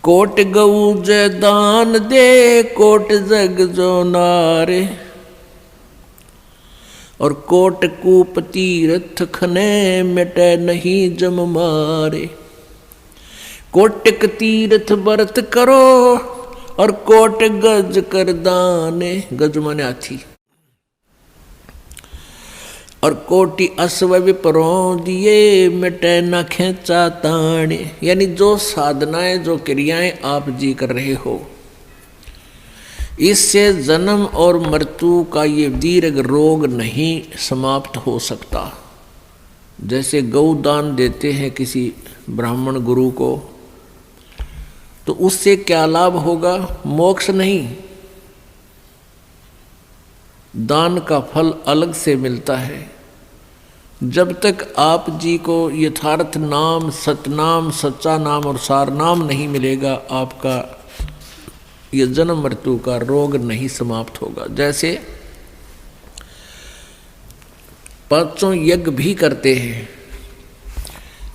Coat गऊ जय दान दे कोट जग जो नारे, और कोट कूप तीर्थ खने मिटे नहीं जम मारे। कोटिक तीर्थ व्रत करो और कोट गज कर दाने, गज माने हाथी, और कोटि अश्व विपरों दिए मिटे न खेचा ताने। यानी जो साधनाएं जो क्रियाएं आप जी कर रहे हो, इससे जन्म और मृत्यु का ये दीर्घ रोग नहीं समाप्त हो सकता। जैसे गौदान देते हैं किसी ब्राह्मण गुरु को, तो उससे क्या लाभ होगा? मोक्ष नहीं, दान का फल अलग से मिलता है। जब तक आप जी को यथार्थ नाम, सतनाम, सच्चा नाम और सार नाम नहीं मिलेगा, आपका ये जन्म मृत्यु का रोग नहीं समाप्त होगा। जैसे पांचों यज्ञ भी करते हैं,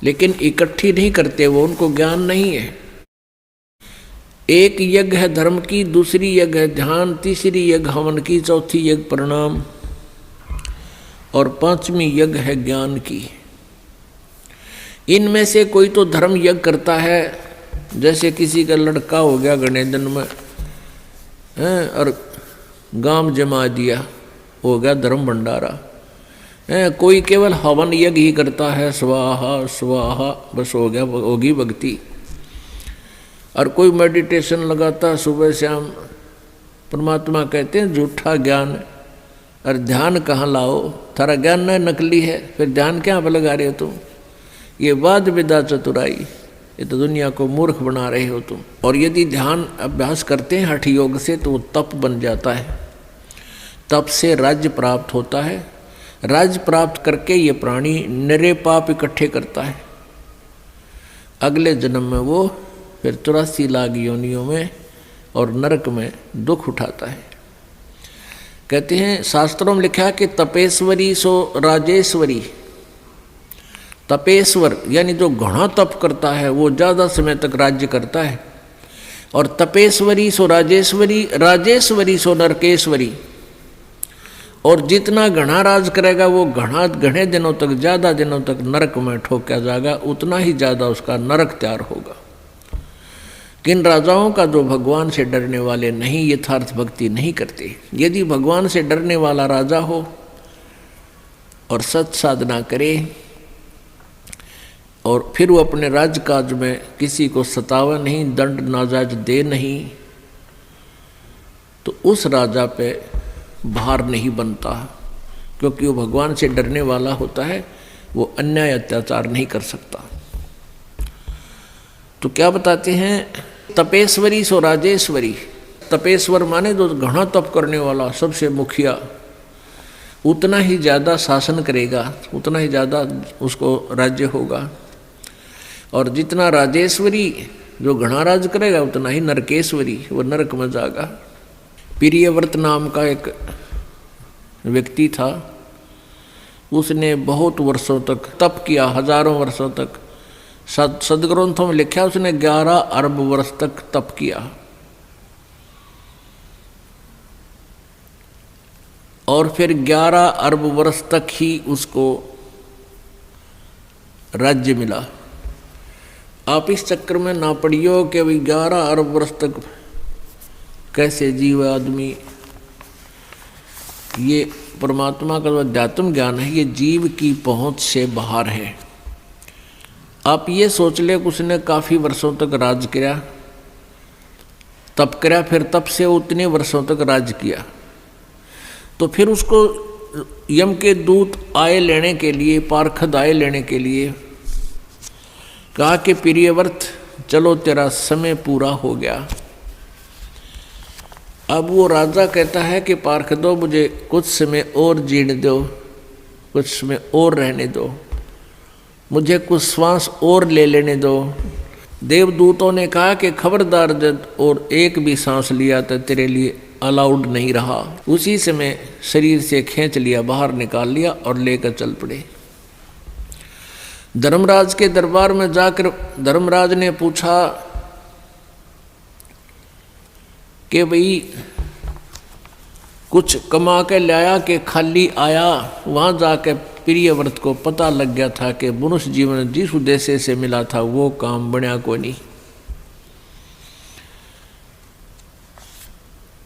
लेकिन इकट्ठी नहीं करते, वो उनको ज्ञान नहीं है। एक यज्ञ है धर्म की, दूसरी यज्ञ है ध्यान, तीसरी यज्ञ हवन की, चौथी यज्ञ प्रणाम, और पांचवी यज्ञ है ज्ञान की। इनमें से कोई तो धर्म यज्ञ करता है, जैसे किसी का लड़का हो गया गणेश जन्म में और गांव जमा दिया, हो गया धर्म भंडारा। कोई केवल हवन यज्ञ ही करता है, स्वाहा स्वाहा, बस हो गया, होगी भक्ति। और कोई मेडिटेशन लगाता सुबह शाम, परमात्मा कहते हैं झूठा ज्ञान। और ध्यान कहाँ लाओ? थारा ज्ञान न नकली है, फिर ध्यान क्या पर लगा रहे हो तुम? ये वाद विदा चतुराई, ये तो दुनिया को मूर्ख बना रहे हो तुम। और यदि ध्यान अभ्यास करते हैं हठ योग से, तो वो तप बन जाता है। तप से राज्य प्राप्त होता है। राज्य प्राप्त करके ये प्राणी निरे पाप इकट्ठे करता है। अगले जन्म में वो फिर 84 लाख योनियों में और नरक में दुख उठाता है। कहते हैं शास्त्रों में लिखा कि तपेश्वरी सो राजेश्वरी। तपेश्वर यानी जो घना तप करता है वो ज़्यादा समय तक राज्य करता है, और तपेश्वरी सो राजेश्वरी, राजेश्वरी सो नरकेश्वरी। और जितना घना राज करेगा वो घने दिनों तक, ज़्यादा दिनों तक नरक में ठोका जाएगा, उतना ही ज़्यादा उसका नरक तैयार होगा। किन राजाओं का जो भगवान से डरने वाले नहीं, यथार्थ भक्ति नहीं करते। यदि भगवान से डरने वाला राजा हो और सत साधना करे, और फिर वो अपने राजकाज में किसी को सतावा नहीं, दंड नाजायज दे नहीं, तो उस राजा पे भार नहीं बनता, क्योंकि वो भगवान से डरने वाला होता है, वो अन्याय अत्याचार नहीं कर सकता। तो क्या बताते हैं? तपेश्वरी सो राजेश्वरी। तपेश्वर माने जो घना तप करने वाला, सबसे मुखिया, उतना ही ज़्यादा शासन करेगा, उतना ही ज़्यादा उसको राज्य होगा। और जितना राजेश्वरी जो घना राज करेगा, उतना ही नरकेश्वरी, वो नरक में जाएगा। प्रियव्रत नाम का एक व्यक्ति था, उसने बहुत वर्षों तक तप किया, हजारों वर्षों तक। सदग्रंथों में लिखा उसने 11 अरब वर्ष तक तप किया, और फिर 11 अरब वर्ष तक ही उसको राज्य मिला। आप इस चक्कर में ना पड़ियो कि भाई 11 अरब वर्ष तक कैसे जीव आदमी। ये परमात्मा का जो अध्यात्म ज्ञान है, ये जीव की पहुंच से बाहर है। आप ये सोच ले कि उसने काफ़ी वर्षों तक राज किया, तप किया, फिर तप से उतने वर्षों तक राज किया, तो फिर उसको यम के दूत आए लेने के लिए, पार्षद आए लेने के लिए कहा कि प्रियव्रत चलो तेरा समय पूरा हो गया। अब वो राजा कहता है कि पार्षदों मुझे कुछ समय और जीने दो, कुछ समय और रहने दो, मुझे कुछ श्वास और ले लेने दो। देवदूतों ने कहा कि खबरदार, जब और एक भी सांस लिया तो तेरे लिए अलाउड नहीं रहा। उसी समय शरीर से खींच लिया, बाहर निकाल लिया और लेकर चल पड़े। धर्मराज के दरबार में जाकर धर्मराज ने पूछा कि भाई कुछ कमा के लाया कि खाली आया। वहाँ जाके प्रियव्रत को पता लग गया था कि मनुष्य जीवन जिस उद्देश्य से मिला था वो काम बनया को नहीं।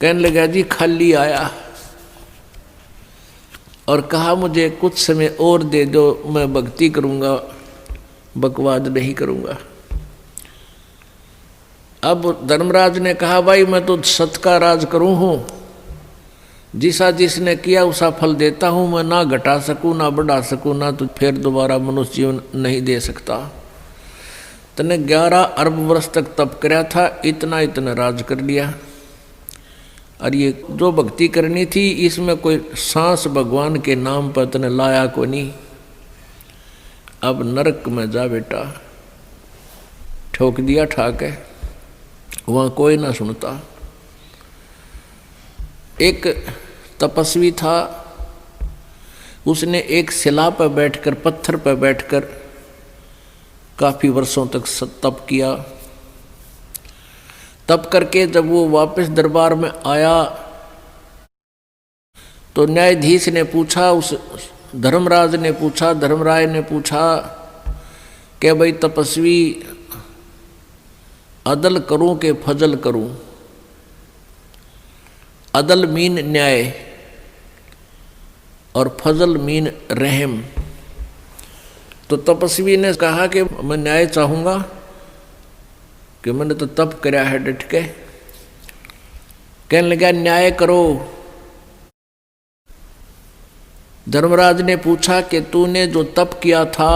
कहने लगा जी खाली आया और कहा मुझे कुछ समय और दे दो, मैं भक्ति करूँगा, बकवाद नहीं करूँगा। अब धर्मराज ने कहा भाई मैं तो सत का राज करूँ हूँ, जिसा जिसने किया उसा फल देता हूँ, मैं ना घटा सकूँ ना बढ़ा सकूँ, ना तो फिर दोबारा मनुष्य जीवन नहीं दे सकता। तने 11 अरब वर्ष तक तप कराया था, इतना इतना राज कर लिया। और ये जो भक्ति करनी थी इसमें कोई सांस भगवान के नाम पर तने लाया को नहीं। अब नरक में जा बेटा, ठोक दिया ठाके, वहाँ कोई ना सुनता। एक तपस्वी था, उसने एक शिला पर बैठकर, पत्थर पर बैठकर काफी वर्षों तक तप किया। तप करके जब वो वापस दरबार में आया तो न्यायाधीश ने पूछा, उस धर्मराज ने पूछा, धर्मराय ने पूछा कि भाई तपस्वी अदल करूं कि फजल करूं? अदल मीन न्याय और फजल मीन रहम। तो तपस्वी ने कहा कि मैं न्याय चाहूंगा कि मैंने तो तप कराया है डट के। कहने लगा न्याय करो। धर्मराज ने पूछा कि तूने जो तप किया था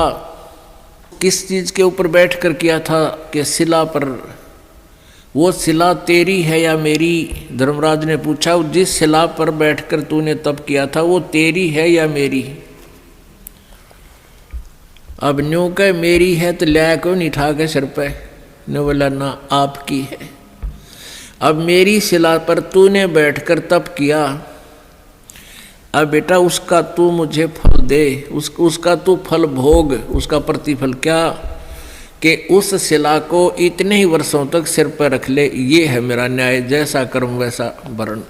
किस चीज के ऊपर बैठकर किया था? कि शिला पर। वो शिला तेरी है या मेरी? धर्मराज ने पूछा जिस शिला पर बैठकर तूने तप किया था वो तेरी है या मेरी? अब न्यू कह मेरी है तो लिया क्यों नहीं ठा के सिर पे? ने बोला ना आपकी है। अब मेरी शिला पर तूने बैठकर तप किया, अब बेटा उसका तू मुझे फल दे, उसका तू फल भोग। उसका प्रतिफल क्या? कि उस शिला को इतने ही वर्षों तक सिर पर रख ले, ये है मेरा न्याय। जैसा कर्म वैसा भरण,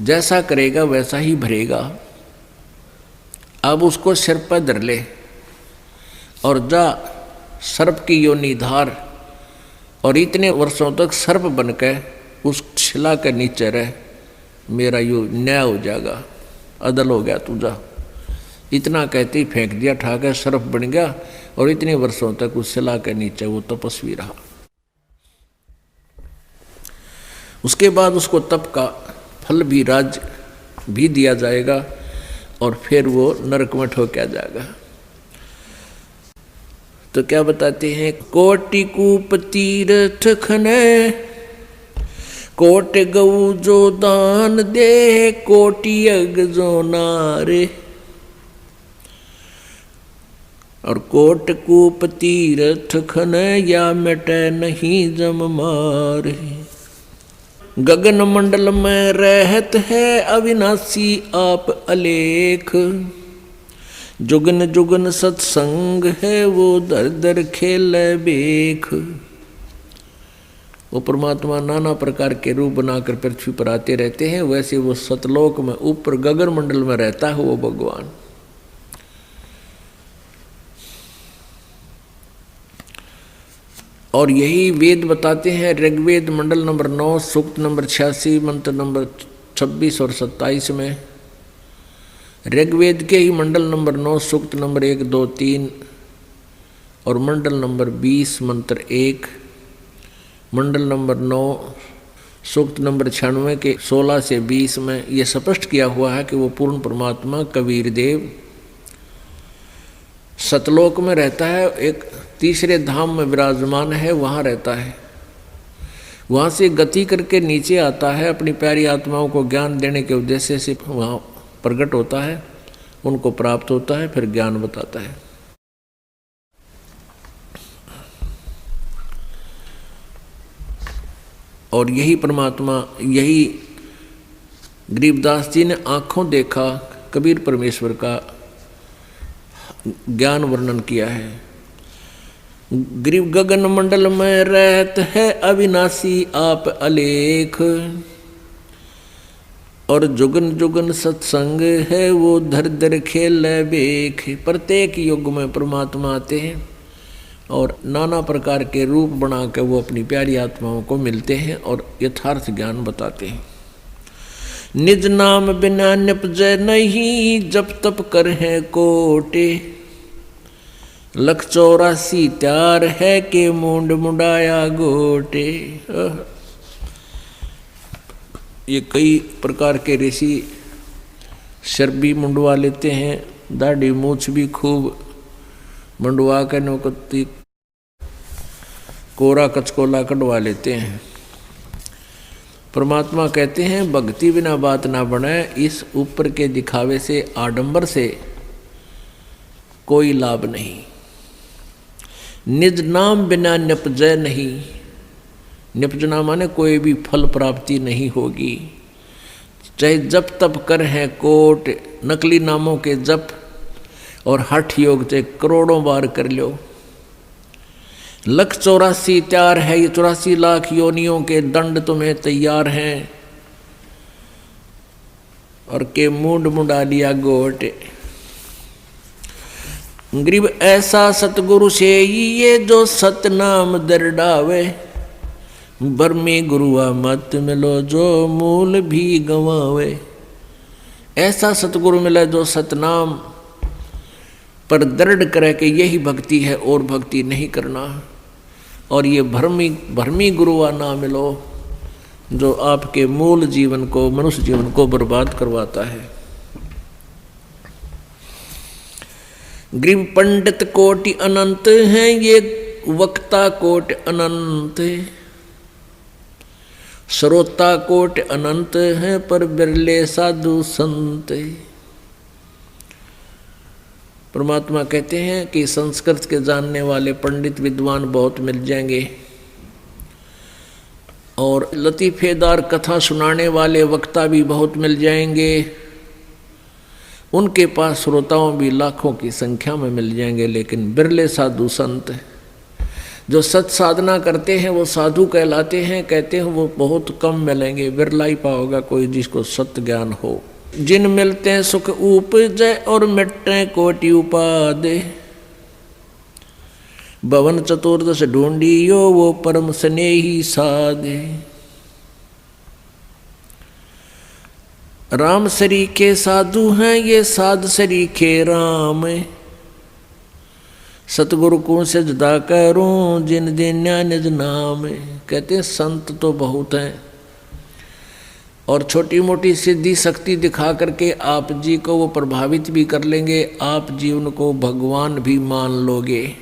जैसा करेगा वैसा ही भरेगा। अब उसको सिर पर धर ले और जा सर्प की योनि धार, और इतने वर्षों तक सर्प बनकर उस शिला के नीचे रह, मेरा यो न्याय हो जाएगा, अदल हो गया तू जा। इतना कहते ही फेंक दिया, ठाकर सर्प बन गया और इतने वर्षों तक उस शिला के नीचे वो तपस्वी रहा। उसके बाद उसको तप का फल भी, राज भी दिया जाएगा और फिर वो नरक में ठोका जाएगा। तो क्या बताते हैं? कोटि कूप तीर्थ खने, कोट गऊ जो दान दे, कोटि यज्ञ जो नारे। और कोट कूप तीर्थ खने, या मिटे नहीं जम मारे। गगन मंडल में रहत है अविनाशी आप अलेख, जुगन जुगन सत्संग है वो दर दर खेल बेख। वो परमात्मा नाना प्रकार के रूप बनाकर पृथ्वी पर आते रहते हैं, वैसे वो सतलोक में ऊपर गगन मंडल में रहता है वो भगवान। और यही वेद बताते हैं। ऋग्वेद मंडल नंबर 9 सूक्त नंबर 86 मंत्र नंबर 26 और 27 में, ऋग्वेद के ही मंडल नंबर 9 सूक्त नंबर 1, 2, 3 और मंडल नंबर 20 मंत्र 1, मंडल नंबर 9 सूक्त नंबर 96 के 16 से 20 में ये स्पष्ट किया हुआ है कि वो पूर्ण परमात्मा कबीर देव सतलोक में रहता है, एक तीसरे धाम में विराजमान है, वहाँ रहता है। वहाँ से गति करके नीचे आता है, अपनी प्यारी आत्माओं को ज्ञान देने के उद्देश्य से वहाँ प्रकट होता है, उनको प्राप्त होता है, फिर ज्ञान बताता है। और यही परमात्मा, यही गरीबदास जी ने आंखों देखा कबीर परमेश्वर का ज्ञान वर्णन किया है। ग्रीव गगन मंडल में रहत है अविनाशी आप अलेख, और जुगन जुगन सत्संग है वो धर धर खेल बेख। प्रत्येक युग में परमात्मा आते हैं और नाना प्रकार के रूप बना के वो अपनी प्यारी आत्माओं को मिलते हैं और यथार्थ ज्ञान बताते हैं। निज नाम बिना निपजै नहीं, जप तप कर है कोटे, 184 त्यार है के मुंड मुंडाया गोटे। ये कई प्रकार के ऋषि सिर भी मुंडवा लेते हैं, दाढ़ी मूछ भी खूब मुंडवा के नौकती कोरा कचकोला कटवा लेते हैं। परमात्मा कहते हैं भक्ति बिना बात ना बने, इस ऊपर के दिखावे से आडंबर से कोई लाभ नहीं। निज नाम बिना निपजय नहीं, निपजना माने कोई भी फल प्राप्ति नहीं होगी। चाहे जप तप कर हैं कोट, नकली नामों के जप और हठ योग से करोड़ों बार कर लो, 184 त्यार है, ये 84 लाख योनियों के दंड तुम्हें तैयार हैं, और के मुंड मुंडा लिया गोट। ग्रीब ऐसा सतगुरु से ये जो सतनाम दरडावे, बर्मी गुरुआ मत मिलो जो मूल भी गंवावे। ऐसा सतगुरु मिला जो सतनाम पर दृढ़ करे कि यही भक्ति है और भक्ति नहीं करना, और ये भरमी गुरुआ ना मिलो जो आपके मूल जीवन को, मनुष्य जीवन को बर्बाद करवाता है। ग्रीव पंडित कोटि अनंत हैं, ये वक्ता कोटि अनंत, श्रोता कोटि अनंत हैं, पर बिरले साधु संत। परमात्मा कहते हैं कि संस्कृत के जानने वाले पंडित विद्वान बहुत मिल जाएंगे, और लतीफेदार कथा सुनाने वाले वक्ता भी बहुत मिल जाएंगे, उनके पास श्रोताओं भी लाखों की संख्या में मिल जाएंगे, लेकिन बिरले साधु संत जो सत साधना करते हैं वो साधु कहलाते हैं। कहते हैं वो बहुत कम मिलेंगे, बिरला ही पाओगा कोई जिसको सत्य ज्ञान हो। जिन मिलते हैं सुख उपजय और मिटते कोटि उपादे, भवन चतुर्दश ढूंढियो वो परम स्नेही साधे। राम सरीखे साधु हैं, ये साध सरीखे राम, सतगुरु को सजदा करूं जिन दिन्या निज नाम। कहते हैं संत तो बहुत हैं और छोटी मोटी सिद्धि शक्ति दिखा करके आप जी को वो प्रभावित भी कर लेंगे, आप जी उनको भगवान भी मान लोगे।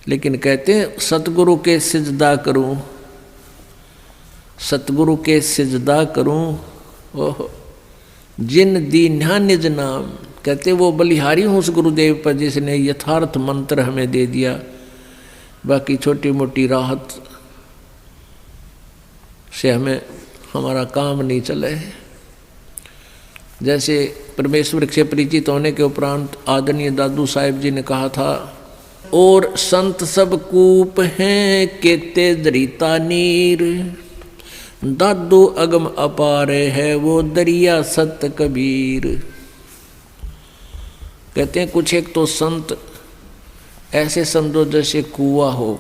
लेकिन कहते हैं सतगुरु के सिजदा करूं, सतगुरु के सिजदा करूं, ओह जिन दीन्या निज नाम। कहते वो बलिहारी हूँ उस गुरुदेव पर जिसने यथार्थ मंत्र हमें दे दिया, बाकी छोटी मोटी राहत से हमें हमारा काम नहीं चले। जैसे परमेश्वर से परिचित होने के उपरांत आदरणीय दादू साहिब जी ने कहा था, और संत सब कूप हैं केते दरिता नीर, दादू अगम अपारे है वो दरिया सत कबीर। कहते हैं कुछ एक तो संत ऐसे समझो जैसे कुआं हो,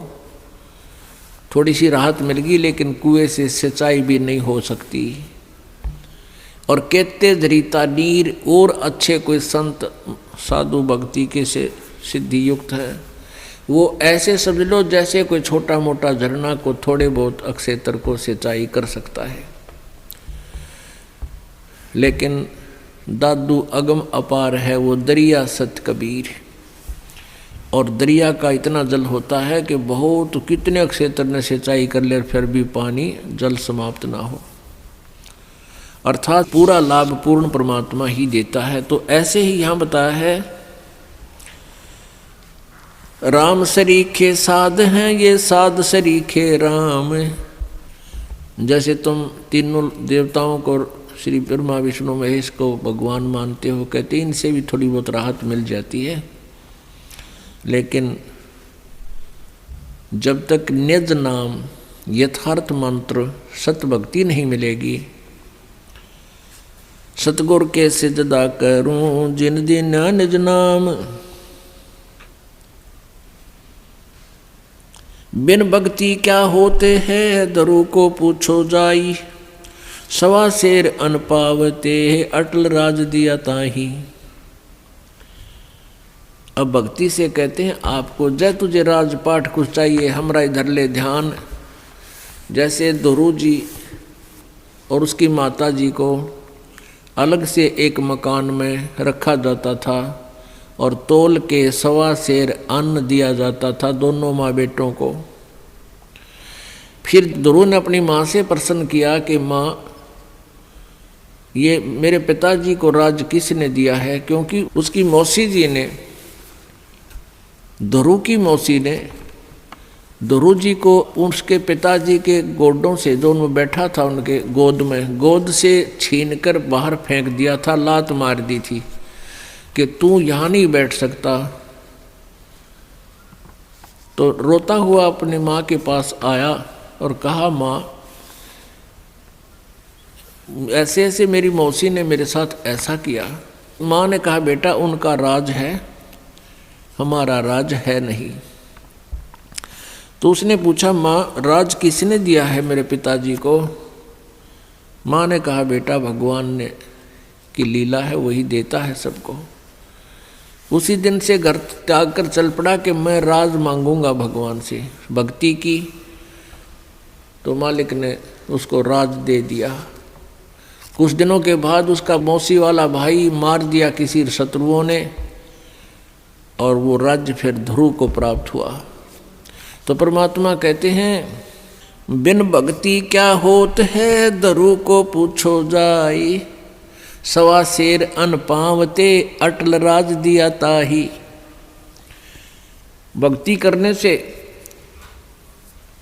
थोड़ी सी राहत मिल गई लेकिन कुएं से सिंचाई भी नहीं हो सकती। और कहते धरीता नीर, और अच्छे कोई संत साधु भक्ति के से सिद्धि युक्त है, वो ऐसे समझ लो जैसे कोई छोटा मोटा झरना को थोड़े बहुत अक्षेत्र को सिंचाई कर सकता है। लेकिन दादू अगम अपार है वो दरिया सत कबीर, और दरिया का इतना जल होता है कि बहुत कितने क्षेत्र ने सिंचाई कर ले फिर भी पानी जल समाप्त ना हो, अर्थात पूरा लाभ पूर्ण परमात्मा ही देता है। तो ऐसे ही यहाँ बताया है, राम सरीखे साध हैं, ये साध सरीखे राम। जैसे तुम तीनों देवताओं को श्री ब्रह्मा विष्णु महेश को भगवान मानते हो, कहते इनसे भी थोड़ी बहुत राहत मिल जाती है, लेकिन जब तक निज नाम यथार्थ मंत्र सत भक्ति नहीं मिलेगी। सतगुर के सिजदा करूं जिन दिन निज नाम, बिन भक्ति क्या होते हैं दरु को पूछो जाई। सवा शेर अन पावते अटल राज दिया ताही। अब भक्ति से कहते हैं आपको जय तुझे राजपाट कुछ चाहिए हमरा इधर ले ध्यान। जैसे दुरू जी और उसकी माता जी को अलग से एक मकान में रखा जाता था और तोल के सवा शेर अन्न दिया जाता था दोनों माँ बेटों को। फिर दुरू ने अपनी माँ से प्रश्न किया कि माँ ये मेरे पिताजी को राज किसने दिया है, क्योंकि उसकी मौसी जी ने, दुरू की मौसी ने दुरू जी को उसके पिताजी के गोडों से, जो उनमें बैठा था उनके गोद में, गोद से छीनकर बाहर फेंक दिया था, लात मार दी थी कि तू यहाँ नहीं बैठ सकता। तो रोता हुआ अपनी माँ के पास आया और कहा माँ ऐसे ऐसे मेरी मौसी ने मेरे साथ ऐसा किया। माँ ने कहा बेटा उनका राज है, हमारा राज है नहीं। तो उसने पूछा माँ राज किसने दिया है मेरे पिताजी को। माँ ने कहा बेटा भगवान ने की लीला है, वही देता है सबको। उसी दिन से घर त्याग कर चल पड़ा कि मैं राज मांगूंगा भगवान से। भक्ति की तो मालिक ने उसको राज दे दिया। कुछ दिनों के बाद उसका मौसी वाला भाई मार दिया किसी शत्रुओं ने और वो राज्य फिर ध्रुव को प्राप्त हुआ। तो परमात्मा कहते हैं बिन भक्ति क्या होत है दरु को पूछो जाई। सवा शेर अन पावते अटल राज दिया ताही। भक्ति करने से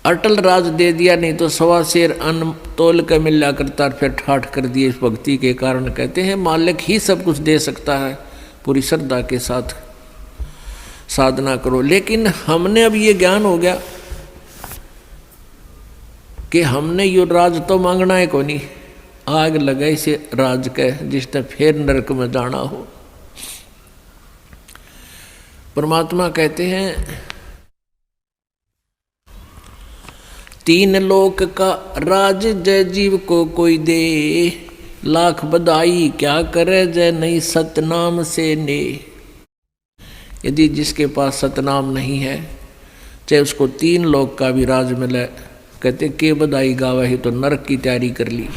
अटल राज दे दिया, नहीं तो सवा शेर अन्न तोल कर मिला करता फिर ठाठ कर दिए। इस भक्ति के कारण कहते हैं मालिक ही सब कुछ दे सकता है, पूरी श्रद्धा के साथ साधना करो। लेकिन हमने अब ये ज्ञान हो गया कि हमने यो राज तो मांगना है को नहीं, आग लगे से राज के जिसने फिर नरक में जाना हो। परमात्मा कहते हैं तीन लोक का राज जय जीव को कोई दे। लाख बधाई क्या करे जय नहीं सतनाम से ने। यदि जिसके पास सतनाम नहीं है चाहे उसको तीन लोक का भी राज मिले, कहते के बधाई गावा ही तो नरक की तैयारी कर ली।